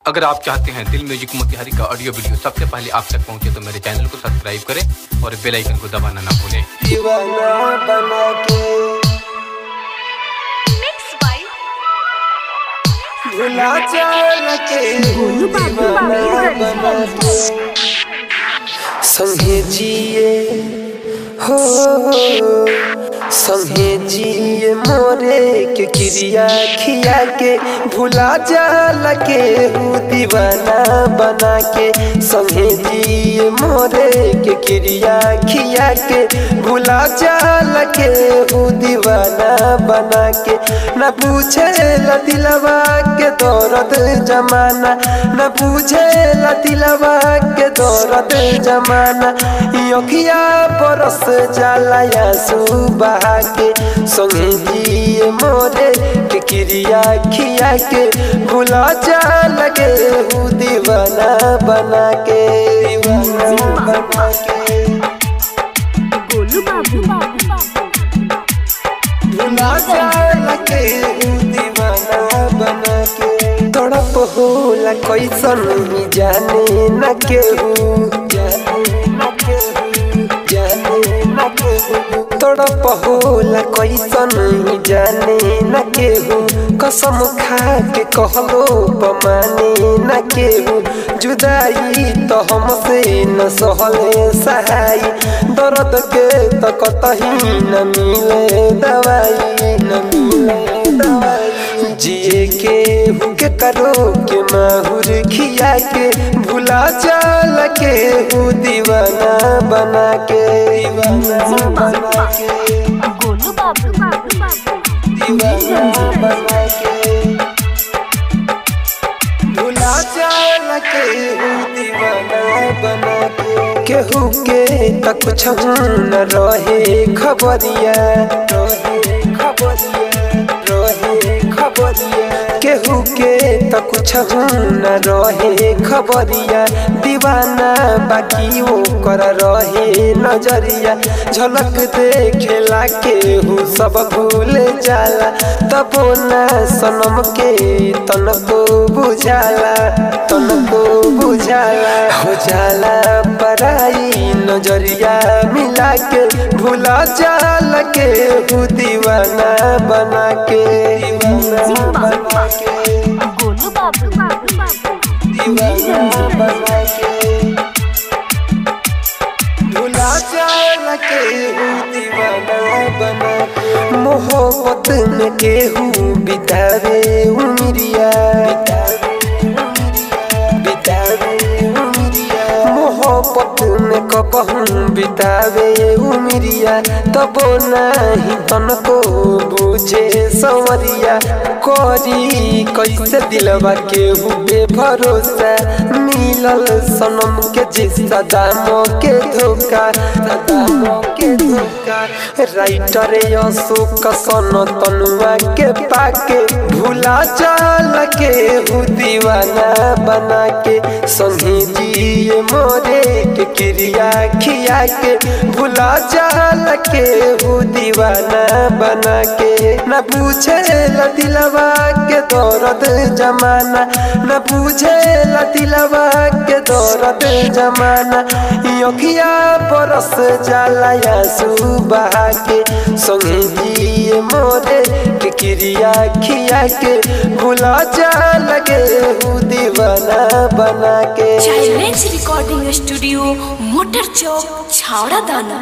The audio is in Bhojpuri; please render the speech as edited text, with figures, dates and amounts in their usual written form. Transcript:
अगर आप चाहते हैं दिल म्यूजिक मोतिहारी का ऑडियो वीडियो सबसे पहले आप तक पहुंचे तो मेरे चैनल को सब्सक्राइब करें और बेल आइकन को दबाना ना भूलें। दीवाना बना के भुला चल के दीवाना बना के संगे जिए हो संगे जिए मोरे के क्रिया खिया के भुला चल के दीवाना बना के संगे जिए मोरे के क्रिया खिया के भुला चल के दीवाना बना के न पूछे दिलवा के दौरत जमाना न पूछे दिलवा के दौरत जमाना योखिया बरस जाला आंसू बहा के संगे जिए मोरे के क्रिया खिया के भुला चल के दीवाना बना के दीवाना बना के गोलू बाबू भुला चल के दीवाना बना के तड़प होला कैसन ही जाने न केहू जाने न केहू जाने न केहू तड़प होला कैसन ही जाने न केहू कसम खा के कहलो पमाने न केहू जुदाई तो हमसे न सहले सहाय दर्द के तो कतही न मिले दवाई न मिले दवाई जिए के हुके करो के माहुर खिया के भुला चल के दीवाना बना के दीवाना बना के गोलू बाबू दीवाना बना के भुला चल के दीवाना बना के केहू के तक कुछ न रहे खबरिया रहे खबरिया रहे खबरिया केहू के तो कुछ न रहे खबरिया दीवाना बाकी वो कर रहे नजरिया झलक देखेला केहू सब भूल जाला तबो ना सनम के तनको बुझाला तनको बुझाला हो जाला पराई नजरिया मिला के भुला चल के दीवाना बना के दीवाना बना के गोलू बाबू दीवाना बना के भुला चल के दीवाना बना के मोहब्बत में केहू बितावे उमरिया मोहब्बत में कबहू बितावे उमरिया तबो नहीं तनको बुझे संवरिया करी कैसे दिलवा केहू बेभरोसा मिलल सनम के जिस्सा दामों के धोखा दामों के धोखा राइटर अशोक सन तनुआ के पाके भुला चल के दीवाना बना के संगे जिए मोरे के क्रिया खिया के भुला चल के दीवाना बना के न पूछे दिलवा के दौरत जमाना न पूछे दिलवा के दौरत जमाना योखिया बरस जाला आंसू बहा के संगे जिए मोरे के क्रिया खिया के भुला चल के दीवाना बना के चैलेंज रिकॉर्डिंग स्टूडियो मोटर चौक छावड़ा दाना।